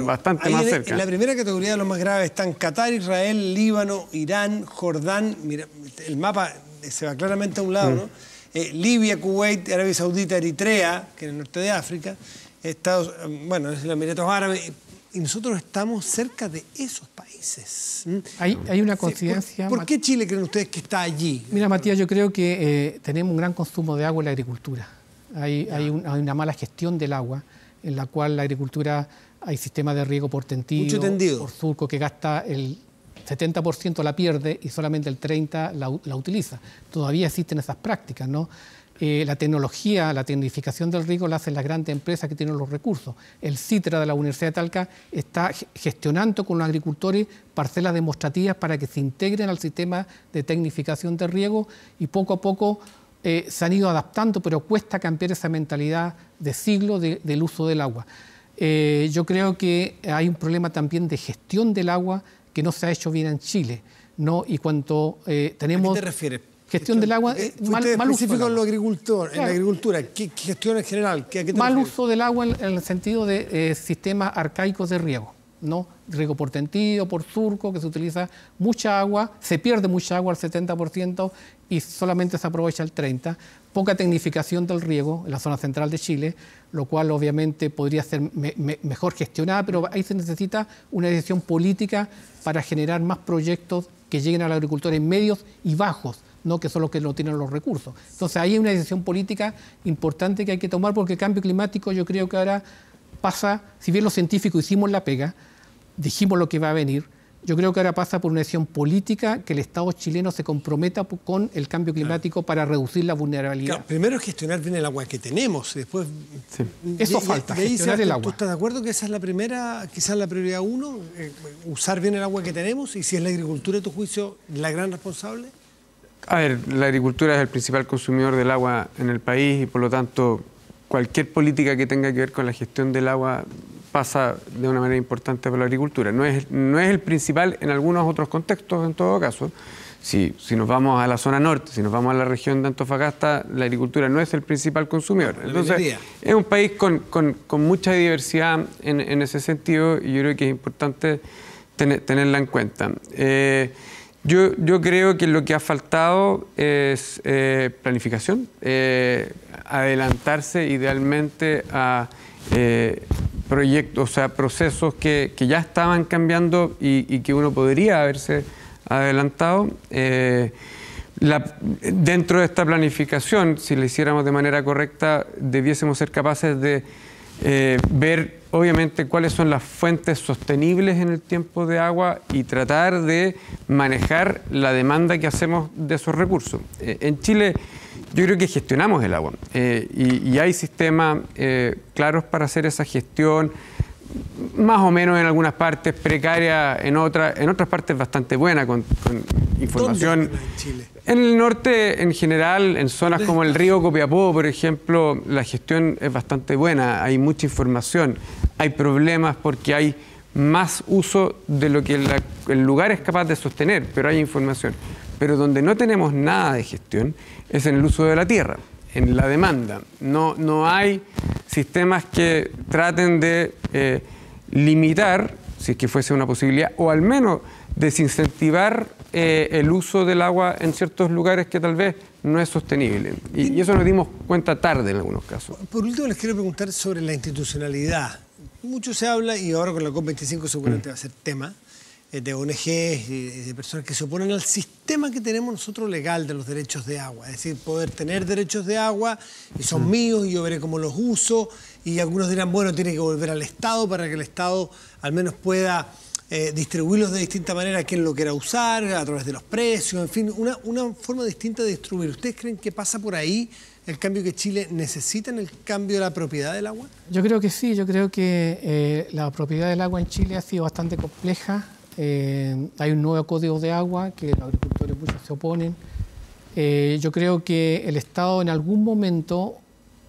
bastante más cerca. En la primera categoría de los más graves están Qatar, Israel, Líbano, Irán, Jordán. Mira, el mapa se va claramente a un lado, ¿no? Libia, Kuwait, Arabia Saudita, Eritrea, que es el norte de África, los Emiratos Árabes, y nosotros estamos cerca de esos países. Hay una coincidencia. ¿Por qué Chile creen ustedes que está allí? Mira, Matías, yo creo que tenemos un gran consumo de agua en la agricultura. Hay una mala gestión del agua, en la cual la agricultura, hay sistemas de riego por tendido, por surco, que gasta el 70% la pierde y solamente el 30% la utiliza. Todavía existen esas prácticas, ¿no? La tecnología, la tecnificación del riego la hacen las grandes empresas que tienen los recursos. El CITRA de la Universidad de Talca está gestionando con los agricultores parcelas demostrativas para que se integren al sistema de tecnificación del riego, y poco a poco se han ido adaptando, pero cuesta cambiar esa mentalidad de siglo del uso del agua. Yo creo que hay un problema también de gestión del agua que no se ha hecho bien en Chile, ¿no? Y cuanto tenemos... ¿A qué te refieres? Gestión del agua, mal específico en claro. En la agricultura. ¿Qué gestión en general? ¿A qué te mal refieres? uso del agua en el sentido de sistemas arcaicos de riego, ¿no? Riego por tendido, por surco, que se utiliza mucha agua, se pierde mucha agua al 70% y solamente se aprovecha el 30%. Poca tecnificación del riego en la zona central de Chile, lo cual obviamente podría ser mejor gestionada, pero ahí se necesita una decisión política para generar más proyectos que lleguen a los agricultores medios y bajos, no que son los que no tienen los recursos. Entonces ahí hay una decisión política importante que hay que tomar, porque el cambio climático yo creo que ahora pasa, si bien los científicos hicimos la pega, dijimos lo que va a venir, yo creo que ahora pasa por una decisión política que el Estado chileno se comprometa con el cambio climático para reducir la vulnerabilidad. Claro, primero es gestionar bien el agua que tenemos, después... Sí. Eso falta, gestionar el agua. ¿Tú estás de acuerdo que esa es la primera, quizás la prioridad 1, usar bien el agua que tenemos? Y si es la agricultura, a tu juicio, la gran responsable. A ver, la agricultura es el principal consumidor del agua en el país y por lo tanto cualquier política que tenga que ver con la gestión del agua pasa de una manera importante por la agricultura. No es el principal en algunos otros contextos, en todo caso. Si nos vamos a la zona norte, si nos vamos a la región de Antofagasta, la agricultura no es el principal consumidor. Entonces, es un país con mucha diversidad en ese sentido y yo creo que es importante tenerla en cuenta. Yo creo que lo que ha faltado es planificación, adelantarse idealmente a proyectos, o sea, procesos que ya estaban cambiando y que uno podría haberse adelantado. Dentro de esta planificación, si la hiciéramos de manera correcta, debiésemos ser capaces de ver, obviamente, cuáles son las fuentes sostenibles en el tiempo de agua y tratar de manejar la demanda que hacemos de esos recursos. En Chile, yo creo que gestionamos el agua y hay sistemas claros para hacer esa gestión, más o menos en algunas partes, precaria en otras partes bastante buena, con información. ¿Dónde en Chile? En el norte, en general, en zonas como el río Copiapó, por ejemplo, la gestión es bastante buena, hay mucha información, hay problemas porque hay más uso de lo que el lugar es capaz de sostener, pero hay información. Pero donde no tenemos nada de gestión es en el uso de la tierra, en la demanda. No hay sistemas que traten de limitar, si es que fuese una posibilidad, o al menos desincentivar el uso del agua en ciertos lugares que tal vez no es sostenible. Y eso nos dimos cuenta tarde en algunos casos. Por último, les quiero preguntar sobre la institucionalidad. Mucho se habla, y ahora con la COP25 seguramente va a ser tema, de ONGs y de personas que se oponen al sistema que tenemos nosotros legal de los derechos de agua. Es decir, poder tener derechos de agua y son míos y yo veré cómo los uso. Y algunos dirán, bueno, tiene que volver al Estado para que el Estado al menos pueda distribuirlos de distinta manera a quien lo quiera usar, a través de los precios, en fin, una forma distinta de distribuir. ¿Ustedes creen que pasa por ahí el cambio que Chile necesita en el cambio de la propiedad del agua? Yo creo que sí, yo creo que la propiedad del agua en Chile ha sido bastante compleja. Hay un nuevo código de agua que los agricultores muchos se oponen. Yo creo que el Estado en algún momento,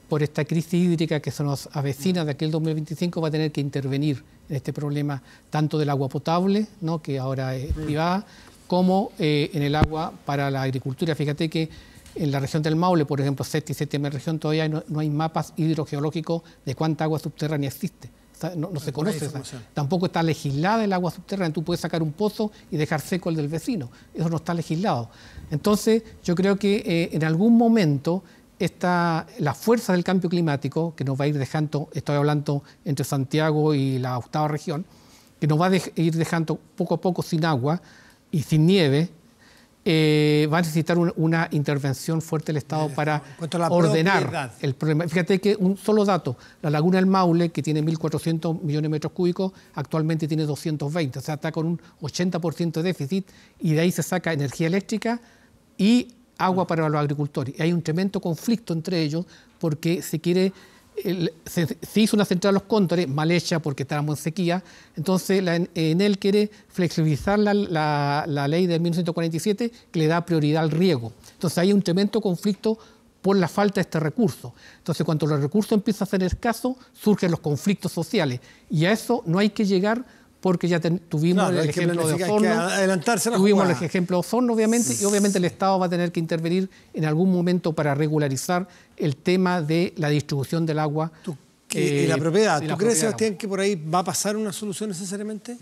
por esta crisis hídrica que se nos avecina de aquí al 2025, va a tener que intervenir en este problema tanto del agua potable, ¿no?, que ahora es privada, como en el agua para la agricultura. Fíjate que en la región del Maule, por ejemplo, sexta y séptima región, todavía no hay mapas hidrogeológicos de cuánta agua subterránea existe. No se conoce. Tampoco está legislada el agua subterránea. Tú puedes sacar un pozo y dejar seco el del vecino. Eso no está legislado. Entonces, yo creo que en algún momento la fuerza del cambio climático, que nos va a ir dejando, estoy hablando entre Santiago y la octava región, que nos va a ir dejando poco a poco sin agua y sin nieve, va a necesitar una intervención fuerte del Estado para ordenar el problema. Fíjate que un solo dato, la laguna del Maule, que tiene 1.400 millones de metros cúbicos, actualmente tiene 220, o sea, está con un 80% de déficit y de ahí se saca energía eléctrica y agua para los agricultores. Y hay un tremendo conflicto entre ellos porque se hizo una central de los Cóndores, mal hecha porque estábamos en sequía, entonces Enel quiere flexibilizar la ley de 1947 que le da prioridad al riego. Entonces hay un tremendo conflicto por la falta de este recurso. Entonces, cuando los recursos empiezan a ser escasos, surgen los conflictos sociales. Y a eso no hay que llegar porque ya tuvimos el ejemplo de Osorno, tuvimos el ejemplo de Osorno, obviamente, y obviamente el Estado va a tener que intervenir en algún momento para regularizar el tema de la distribución del agua. Y la propiedad. ¿Tú crees, Sebastián, que por ahí va a pasar una solución necesariamente?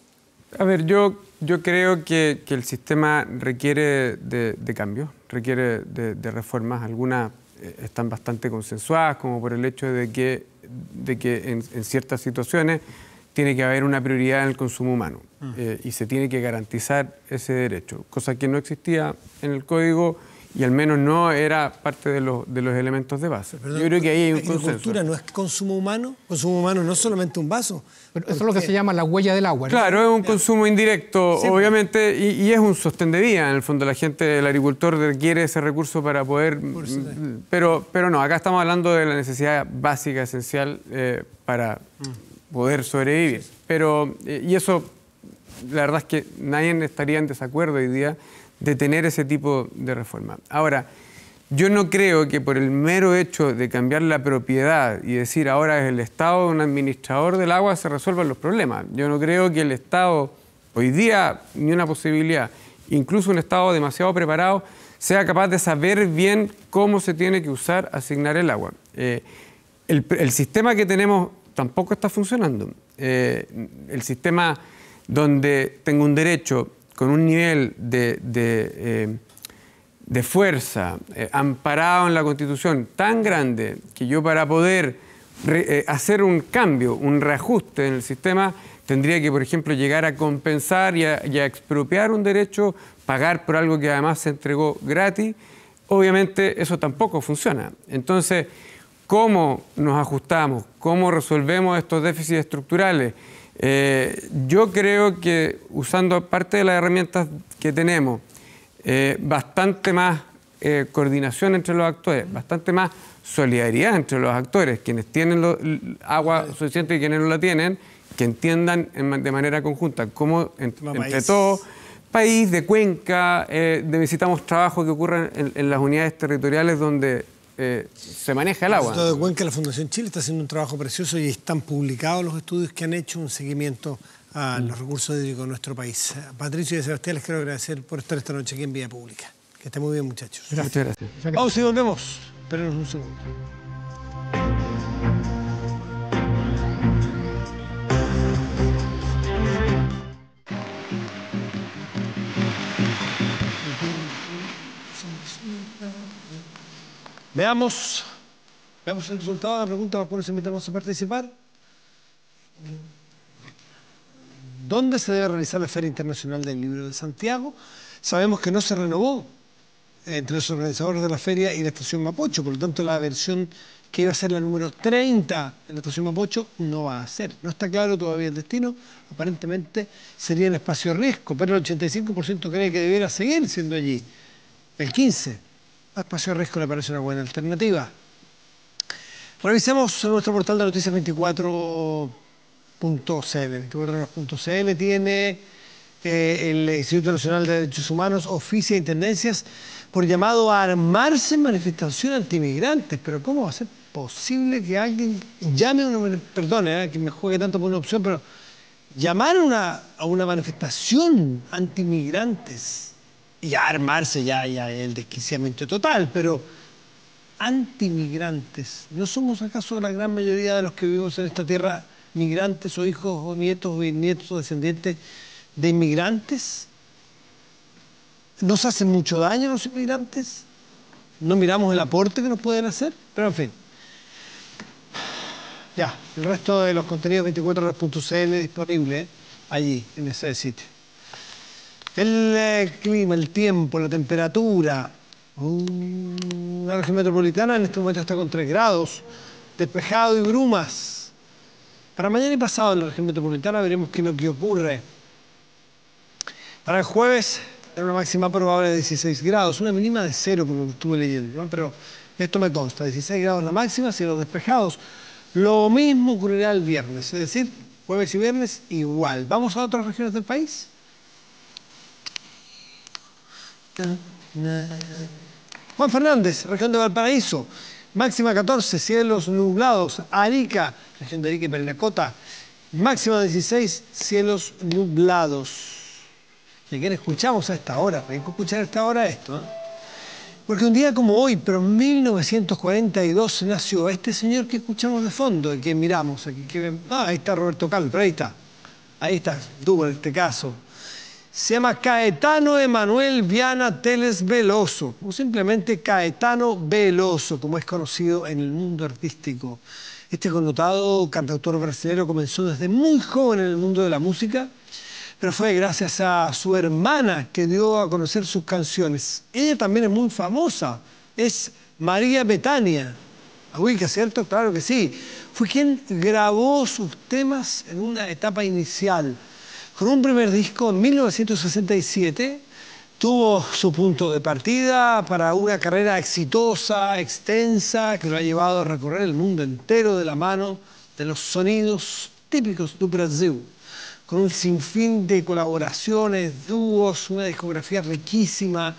A ver, yo creo que el sistema requiere de cambios, requiere de reformas. Algunas están bastante consensuadas, como por el hecho de que en ciertas situaciones tiene que haber una prioridad en el consumo humano y se tiene que garantizar ese derecho, cosa que no existía en el Código y al menos no era parte de los elementos de base. Perdón, yo creo que ahí hay un consenso. ¿La agricultura no es consumo humano? Consumo humano no es solamente un vaso. Pero eso es lo que se llama la huella del agua, ¿no? Claro, es un consumo indirecto, sí, obviamente, y es un sostén de vida. En el fondo, la gente, el agricultor requiere ese recurso para poder... Pero no, acá estamos hablando de la necesidad básica, esencial, para poder sobrevivir. Sí. Pero, y eso, la verdad es que nadie estaría en desacuerdo hoy día de tener ese tipo de reforma. Ahora, yo no creo que por el mero hecho de cambiar la propiedad y decir ahora es el Estado un administrador del agua se resuelvan los problemas. Yo no creo que el Estado, hoy día, ni una posibilidad, incluso un Estado demasiado preparado, sea capaz de saber bien cómo se tiene que usar, asignar el agua. El sistema que tenemos tampoco está funcionando. El sistema donde tengo un derecho con un nivel de fuerza amparado en la Constitución tan grande que yo para poder hacer un cambio, un reajuste en el sistema, tendría que, por ejemplo, llegar a compensar y a expropiar un derecho, pagar por algo que además se entregó gratis. Obviamente eso tampoco funciona. Entonces, ¿cómo nos ajustamos? ¿Cómo resolvemos estos déficits estructurales? Yo creo que usando parte de las herramientas que tenemos, bastante más coordinación entre los actores, bastante más solidaridad entre los actores, quienes tienen agua suficiente y quienes no la tienen, que entiendan de manera conjunta cómo entre todos, país, de cuenca, necesitamos trabajo que ocurra en las unidades territoriales donde se maneja el agua. Todo de Cuenca, la Fundación Chile está haciendo un trabajo precioso y están publicados los estudios que han hecho un seguimiento a los recursos hídricos de nuestro país. Patricio y Sebastián, les quiero agradecer por estar esta noche aquí en Vía Pública. Que estén muy bien, muchachos. Gracias. Muchas gracias. Vamos y volvemos. Espérenos un segundo. Veamos el resultado de la pregunta para cuales invitamos a participar. ¿Dónde se debe realizar la Feria Internacional del Libro de Santiago? Sabemos que no se renovó entre los organizadores de la feria y la Estación Mapocho, por lo tanto la versión que iba a ser la número 30 en la Estación Mapocho no va a ser. No está claro todavía el destino, aparentemente sería en Espacio Riesgo, pero el 85% cree que debiera seguir siendo allí. El 15%. A Espacio Riesgo le parece una buena alternativa. Revisemos nuestro portal de noticias 24.cl. 24.cl tiene el Instituto Nacional de Derechos Humanos oficia intendencias por llamado a armarse en manifestación antimigrantes. Pero ¿cómo va a ser posible que alguien llame a una... Perdone, que me juegue tanto por una opción, pero llamar a una manifestación antimigrantes y armarse ya el desquiciamiento total, pero antimigrantes. ¿No somos acaso la gran mayoría de los que vivimos en esta tierra migrantes o hijos o nietos o bisnietos o descendientes de inmigrantes? ¿Nos hacen mucho daño los inmigrantes? ¿No miramos el aporte que nos pueden hacer? Pero en fin. Ya, el resto de los contenidos 24.cl disponible allí, en ese sitio. El clima, el tiempo, la temperatura. La región metropolitana en este momento está con 3 grados, despejado y brumas. Para mañana y pasado en la región metropolitana veremos qué es lo que ocurre. Para el jueves, una máxima probable de 16 grados, una mínima de 0 por lo que estuve leyendo, ¿no? Pero esto me consta, 16 grados la máxima, cielos despejados. Lo mismo ocurrirá el viernes, es decir, jueves y viernes igual. ¿Vamos a otras regiones del país? Juan Fernández, región de Valparaíso. Máxima 14, cielos nublados. Arica, región de Arica y Parinacota. Máxima 16, cielos nublados. ¿Y a quién escuchamos a esta hora? Hay que escuchar a esta hora esto, ¿eh? Porque un día como hoy, pero en 1942, nació este señor que escuchamos de fondo, el que miramos aquí. Ahí está Roberto Carlos, pero ahí está. Ahí está, tú en este caso. Se llama Caetano Emanuel Viana Teles Veloso, o simplemente Caetano Veloso, como es conocido en el mundo artístico. Este connotado cantautor brasileño comenzó desde muy joven en el mundo de la música, pero fue gracias a su hermana que dio a conocer sus canciones. Ella también es muy famosa, es María Bethânia. ¿Ubica, cierto? Claro que sí. Fue quien grabó sus temas en una etapa inicial. Con un primer disco en 1967, tuvo su punto de partida para una carrera exitosa, extensa, que lo ha llevado a recorrer el mundo entero de la mano de los sonidos típicos do Brasil, con un sinfín de colaboraciones, dúos, una discografía riquísima.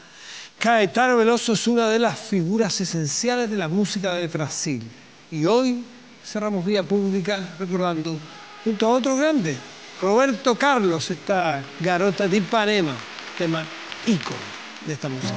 Caetano Veloso es una de las figuras esenciales de la música de Brasil. Y hoy cerramos Vía Pública recordando junto a otro grande, Roberto Carlos, esta Garota de Ipanema, tema ícono de esta música.